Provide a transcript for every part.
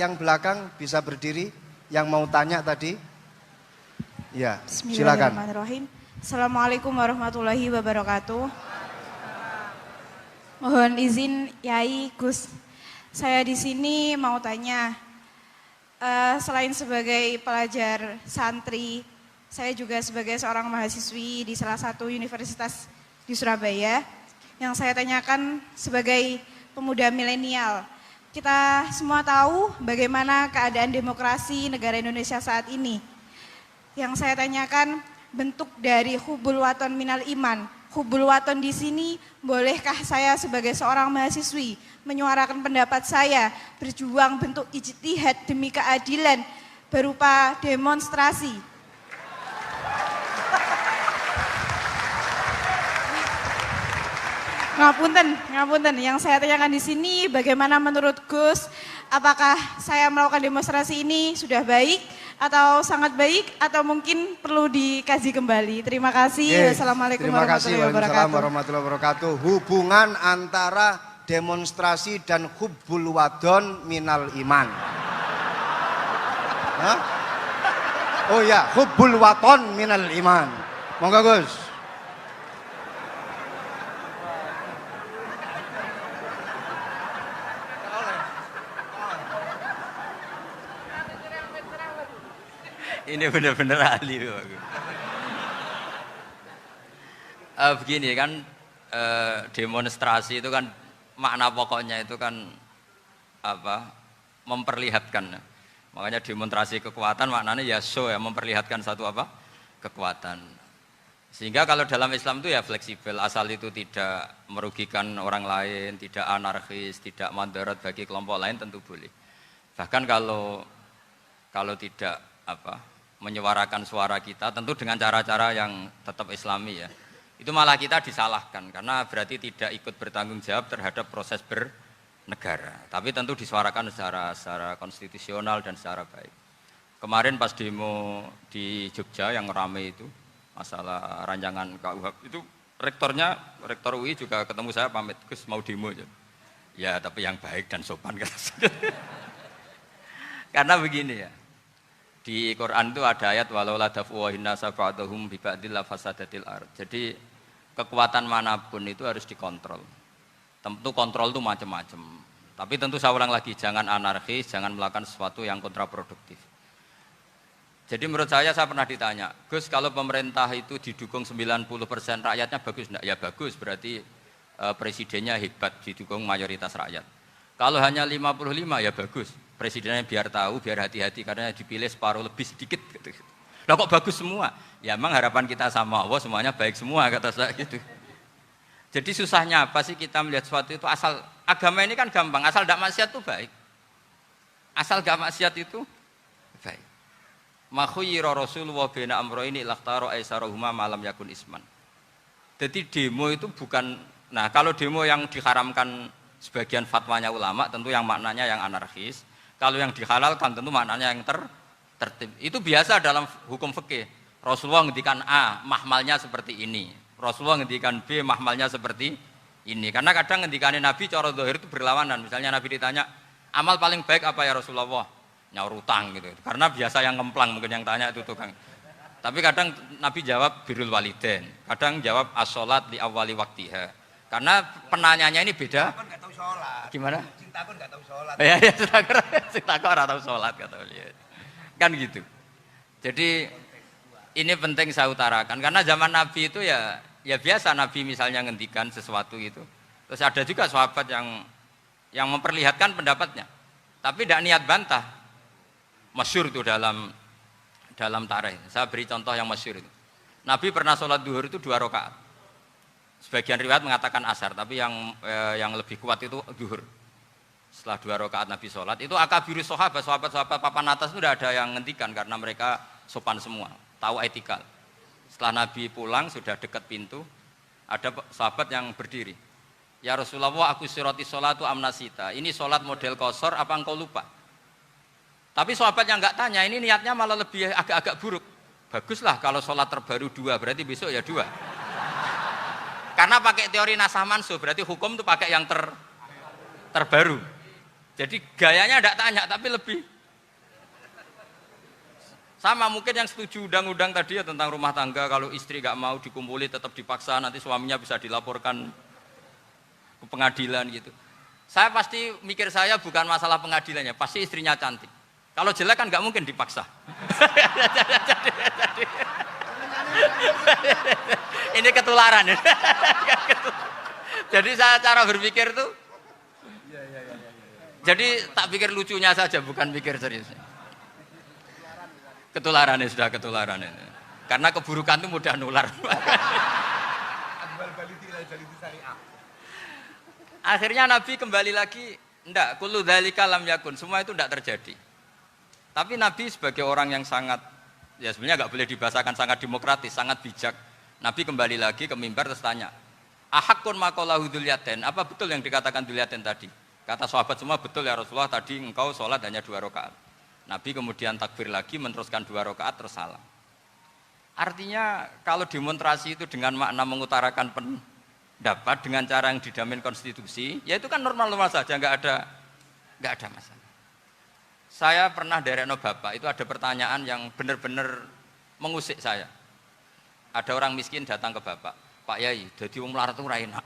yang belakang bisa berdiri, yang mau tanya tadi. Ya, silakan. Bismillahirrahmanirrahim. Assalamualaikum warahmatullahi wabarakatuh. Mohon izin Yai Gus, saya di sini mau tanya, selain sebagai pelajar santri, saya juga sebagai seorang mahasiswi di salah satu universitas di Surabaya. Yang saya tanyakan sebagai pemuda milenial, kita semua tahu bagaimana keadaan demokrasi negara Indonesia saat ini. Yang saya tanyakan, bentuk dari hubul waton minal iman. Hubul waton di sini, bolehkah saya sebagai seorang mahasiswi menyuarakan pendapat saya, berjuang bentuk ijtihad demi keadilan berupa demonstrasi? Ngapunten. Yang saya tanyakan di sini, bagaimana menurut Gus, apakah saya melakukan demonstrasi ini sudah baik atau sangat baik atau mungkin perlu dikaji kembali? Terima kasih. Wassalamualaikum warahmatullahi wabarakatuh. Hubungan antara demonstrasi dan hubbul wadon minal iman. Hah? Oh ya, hubbul waton minal iman. Monggo Gus. Ini benar-benar ahli. Begini kan, demonstrasi itu kan makna pokoknya itu kan apa? Memperlihatkan. Makanya demonstrasi kekuatan maknanya ya show, ya, memperlihatkan satu apa? Kekuatan. Sehingga kalau dalam Islam itu ya fleksibel, asal itu tidak merugikan orang lain, tidak anarkis, tidak mandorot bagi kelompok lain tentu boleh. Bahkan kalau tidak apa? Menyuarakan suara kita tentu dengan cara-cara yang tetap islami ya, itu malah kita disalahkan karena berarti tidak ikut bertanggung jawab terhadap proses bernegara, tapi tentu disuarakan secara konstitusional dan secara baik. Kemarin pas demo di Jogja yang ramai itu masalah rancangan KUHP itu, rektor UI juga ketemu saya, pamit Gus mau demo ya tapi yang baik dan sopan karena begini ya, di Quran itu ada ayat walau la dafu wahinna safa'atuhum bi ba'dil fasadatil ard. Jadi kekuatan manapun itu harus dikontrol. Tentu kontrol itu macam-macam. Tapi tentu saya ulang lagi, jangan anarkis, jangan melakukan sesuatu yang kontraproduktif. Jadi menurut saya pernah ditanya, Gus kalau pemerintah itu didukung 90% rakyatnya bagus enggak? Ya bagus, berarti presidennya hebat, didukung mayoritas rakyat. Kalau hanya 55 ya bagus. Presidennya biar tahu, biar hati-hati karena dipilih separuh lebih sedikit gitu. Lah kok bagus semua? Ya emang harapan kita sama Allah semuanya baik semua kata saya gitu. Jadi susahnya apa sih kita melihat sesuatu itu, asal agama ini kan gampang, asal tidak maksiat itu baik. Asal gak maksiat itu baik. Ma khuyyira Rasulullah baina amrayni lakhtara aisarahuma malam yakun isman. Jadi demo itu bukan, nah kalau demo yang diharamkan sebagian fatwanya ulama tentu yang maknanya yang anarkis. Kalau yang dihalalkan tentu maknanya yang tertib. Itu biasa dalam hukum fikih. Rasulullah ngendikan A, mahmalnya seperti ini. Rasulullah ngendikan B, mahmalnya seperti ini. Karena kadang ngendikane Nabi cara zahir itu berlawanan. Misalnya Nabi ditanya, amal paling baik apa ya Rasulullah? Nyaur utang gitu. Karena biasa yang ngemplang mungkin yang tanya itu tukang. Tapi kadang Nabi jawab birrul walidain. Kadang jawab as-sholat li awwali waktiha. Karena penanyanya ini beda. Gimana? Takut nggak tahu sholat. Ya, takut nggak tahu sholat kata beliau. Kan gitu. Jadi ini penting saya utarakan karena zaman Nabi itu ya biasa Nabi misalnya ngendikan sesuatu itu. Terus ada juga sahabat yang memperlihatkan pendapatnya, tapi tidak niat bantah. Masyhur itu dalam tarikh. Saya beri contoh yang masyhur itu. Nabi pernah sholat duhur itu 2 rakaat. Sebagian riwayat mengatakan asar, tapi yang lebih kuat itu duhur. Setelah 2 rakaat Nabi sholat, itu akabirus sahabat papan atas itu tidak ada yang ngendikan karena mereka sopan semua, tahu etikal. Setelah Nabi pulang sudah dekat pintu, ada sahabat yang berdiri. Ya Rasulullah, aku siroti sholatu amnasita. Ini sholat model kosor, apa engkau lupa? Tapi sahabat yang nggak tanya, ini niatnya malah lebih agak-agak buruk. Baguslah kalau sholat terbaru 2, berarti besok ya 2. Karena pakai teori nasah mansuh, berarti hukum itu pakai yang terbaru. Jadi gayanya tidak tanya, tapi lebih sama mungkin yang setuju undang-undang tadi ya tentang rumah tangga, kalau istri nggak mau dikumpuli tetap dipaksa, nanti suaminya bisa dilaporkan ke pengadilan gitu. Saya pasti mikir saya bukan masalah pengadilannya, pasti istrinya cantik. Kalau jelek kan nggak mungkin dipaksa. Ini ketularan ya. Jadi saya cara berpikir tuh, jadi tak pikir lucunya saja, bukan pikir serius. Ketularan ya, sudah ketularan ya. Karena keburukan itu mudah nular. Akhirnya Nabi kembali lagi, enggak, kullu dzalika lam yakun, semua itu enggak terjadi. Tapi Nabi sebagai orang yang sangat, ya sebenarnya enggak boleh dibahasakan sangat demokratis, sangat bijak. Nabi kembali lagi ke mimbar terus tanya, ahakun maqalahu dzulyaten, apa betul yang dikatakan dzulyaten tadi? Kata sahabat semua, betul ya Rasulullah, tadi engkau sholat hanya 2 rakaat. Nabi kemudian takbir lagi, meneruskan 2 rakaat terus salam. Artinya kalau demonstrasi itu dengan makna mengutarakan pendapat dengan cara yang dijamin konstitusi, ya itu kan normal-normal saja, nggak ada masalah. Saya pernah derekno bapak, itu ada pertanyaan yang benar-benar mengusik saya. Ada orang miskin datang ke bapak, Pak Yai, jadi wong melarat itu ra enak.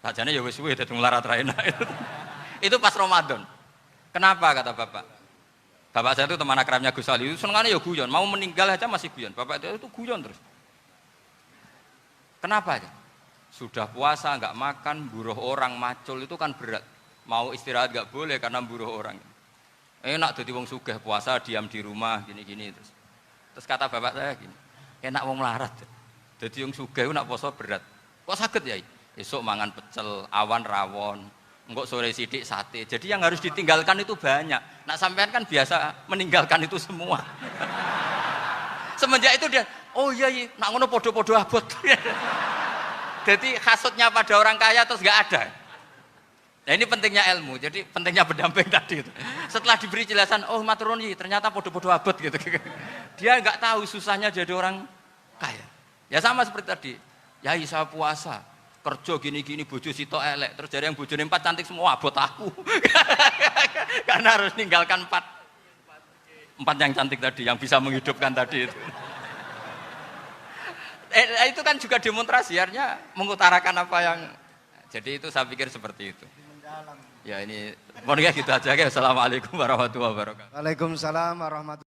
Sajane ya wis suwe dadi melarat ra enak. Itu pas Ramadan. Kenapa kata bapak? Bapak saya itu teman akrabnya Gus Ali, senengannya ya guyon, mau meninggal aja masih guyon. Bapak itu guyon terus. Kenapa ya? Sudah puasa nggak makan, buruh orang macul itu kan berat. Mau istirahat nggak boleh karena buruh orang. Enak jadi wong sugih puasa diam di rumah gini-gini terus. Terus kata bapak saya gini, enak wong melarat. Jadi wong sugih nak puasa berat. Kok sakit ya? Esok mangan pecel, awan rawon. Enggak sore sidik sate. Jadi yang harus ditinggalkan itu banyak. Nak sampean kan biasa meninggalkan itu semua. Semenjak itu dia, oh iya, nak ngono podo-podo abot. Jadi hasutnya pada orang kaya terus nggak ada. Nah ini pentingnya ilmu. Jadi pentingnya pendamping tadi itu. Setelah diberi jelasan, oh maturuni ternyata podo-podo abot gitu. Dia nggak tahu susahnya jadi orang kaya. Ya sama seperti tadi. Yai saya puasa. Kerja gini-gini bojo sitok elek terus dari yang bojone 4 cantik semua abot aku. Karena harus ninggalkan 4 yang cantik tadi yang bisa menghidupkan tadi itu. Itu kan juga demonstrasi, artinya mengutarakan apa yang, jadi itu saya pikir seperti itu. Ya ini pokoknya gitu aja. Assalamualaikum warahmatullahi wabarakatuh. Waalaikumsalam warahmatullahi wabarakatuh.